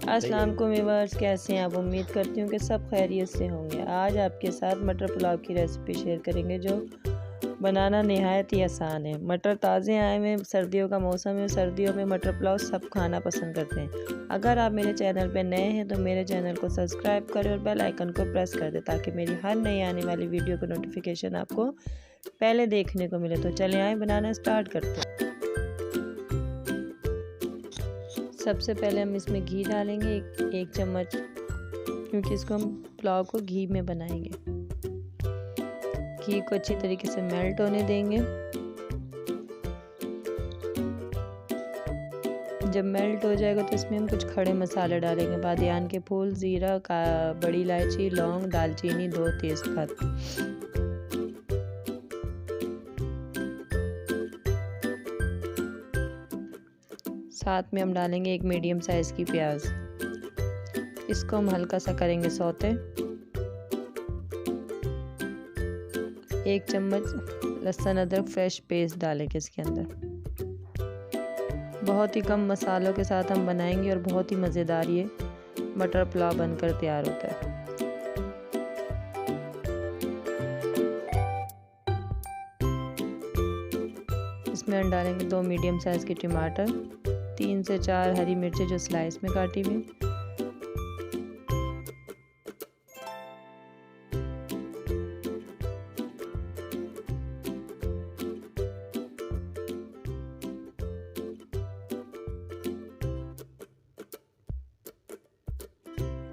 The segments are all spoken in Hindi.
अस्सलाम वालेकुम व्यूअर्स, कैसे हैं आप? उम्मीद करती हूँ कि सब खैरियत से होंगे। आज आपके साथ मटर पुलाव की रेसिपी शेयर करेंगे जो बनाना नहायत ही आसान है। मटर ताज़े आए हुए, सर्दियों का मौसम है, सर्दियों में मटर पुलाव सब खाना पसंद करते हैं। अगर आप मेरे चैनल पर नए हैं तो मेरे चैनल को सब्सक्राइब करें और बेल आइकन को प्रेस कर दें ताकि मेरी हर नई आने वाली वीडियो का नोटिफिकेशन आपको पहले देखने को मिले। तो चले आए बनाना स्टार्ट करते हैं। सबसे पहले हम इसमें घी डालेंगे एक चम्मच, क्योंकि इसको हम पुलाव को घी में बनाएंगे। घी को अच्छी तरीके से मेल्ट होने देंगे। जब मेल्ट हो जाएगा तो इसमें हम कुछ खड़े मसाले डालेंगे। बादियान के फूल, ज़ीरा, बड़ी इलायची, लौंग, दालचीनी, 2 तेज़पात। साथ में हम डालेंगे एक मीडियम साइज़ की प्याज। इसको हम हल्का सा करेंगे सौते। 1 चम्मच लहसुन अदरक फ्रेश पेस्ट डालेंगे इसके अंदर। बहुत ही कम मसालों के साथ हम बनाएंगे और बहुत ही मज़ेदार ये मटर पुलाव बनकर तैयार होता है। इसमें हम डालेंगे 2 मीडियम साइज़ के टमाटर, 3 से 4 हरी मिर्चें जो स्लाइस में काटी हुई,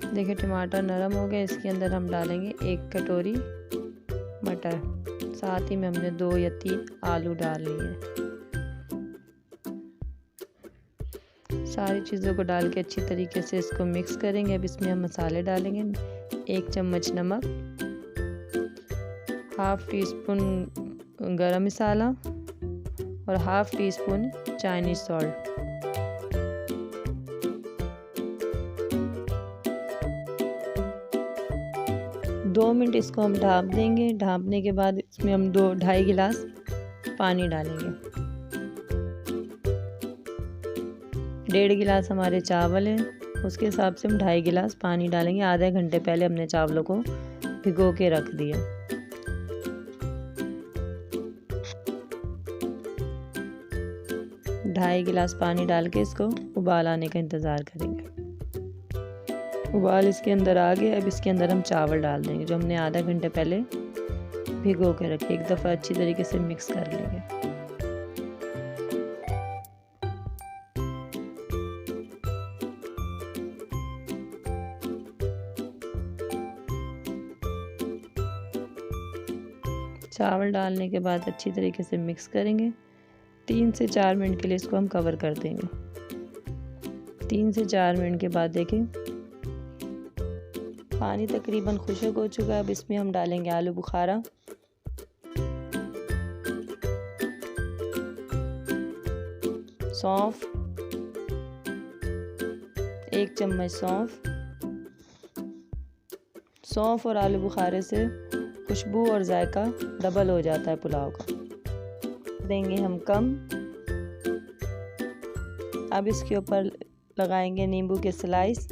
देखिए टमाटर नरम हो गए। इसके अंदर हम डालेंगे 1 कटोरी मटर, साथ ही में हमने 2 या 3 आलू डाल लिए। सारी चीज़ों को डाल के अच्छी तरीके से इसको मिक्स करेंगे। अब इसमें हम मसाले डालेंगे। 1 चम्मच नमक, हाफ़ टी स्पून गरम मसाला और half tea spoon Chinese salt. दो मिनट इसको हम ढाँप देंगे। ढाँपने के बाद इसमें हम 2-2.5 गिलास पानी डालेंगे। 1.5 गिलास हमारे चावल हैं, उसके हिसाब से हम 2.5 गिलास पानी डालेंगे। आधे घंटे पहले हमने चावलों को भिगो के रख दिया। ढाई गिलास पानी डाल के इसको उबाल आने का इंतज़ार करेंगे। उबाल इसके अंदर आ गया। अब इसके अंदर हम चावल डाल देंगे जो हमने आधा घंटे पहले भिगो के रखे। एक दफ़ा अच्छी तरीके से मिक्स कर लेंगे। चावल डालने के बाद अच्छी तरीके से मिक्स करेंगे। 3 से 4 मिनट के लिए इसको हम कवर कर देंगे। 3 से 4 मिनट के बाद देखें पानी तकरीबन खुश्क हो चुका है। अब इसमें हम डालेंगे आलू बुखारा, सौंफ, 1 चम्मच सौंफ और आलू बुखारे से खुशबू और जायका डबल हो जाता है पुलाव का। देंगे हम कम। अब इसके ऊपर लगाएंगे नींबू के स्लाइस,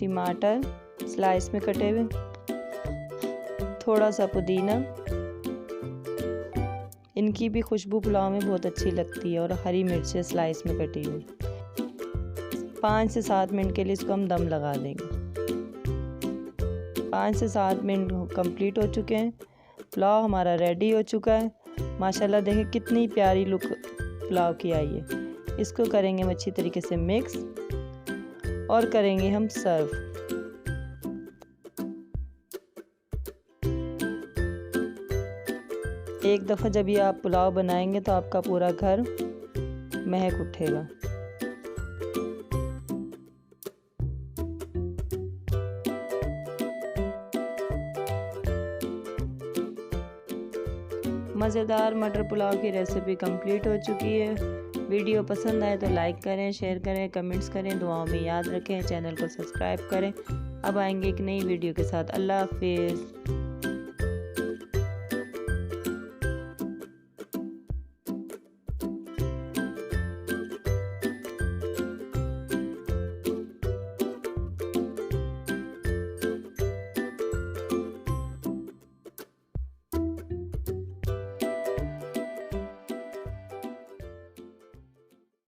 टमाटर स्लाइस में कटे हुए, थोड़ा सा पुदीना। इनकी भी खुशबू पुलाव में बहुत अच्छी लगती है, और हरी मिर्चें स्लाइस में कटी हुई। 5 से 7 मिनट के लिए इसको हम दम लगा देंगे। 5 से 7 मिनट कंप्लीट हो चुके हैं। पुलाव हमारा रेडी हो चुका है। माशाल्लाह देखें कितनी प्यारी लुक पुलाव की आई है। इसको करेंगे हम अच्छी तरीके से मिक्स और करेंगे हम सर्व। एक दफ़ा जब ये आप पुलाव बनाएंगे तो आपका पूरा घर महक उठेगा। मज़ेदार मटर पुलाव की रेसिपी कंप्लीट हो चुकी है। वीडियो पसंद आए तो लाइक करें, शेयर करें, कमेंट्स करें, दुआओं में याद रखें, चैनल को सब्सक्राइब करें। अब आएंगे एक नई वीडियो के साथ। अल्लाह हाफिज़।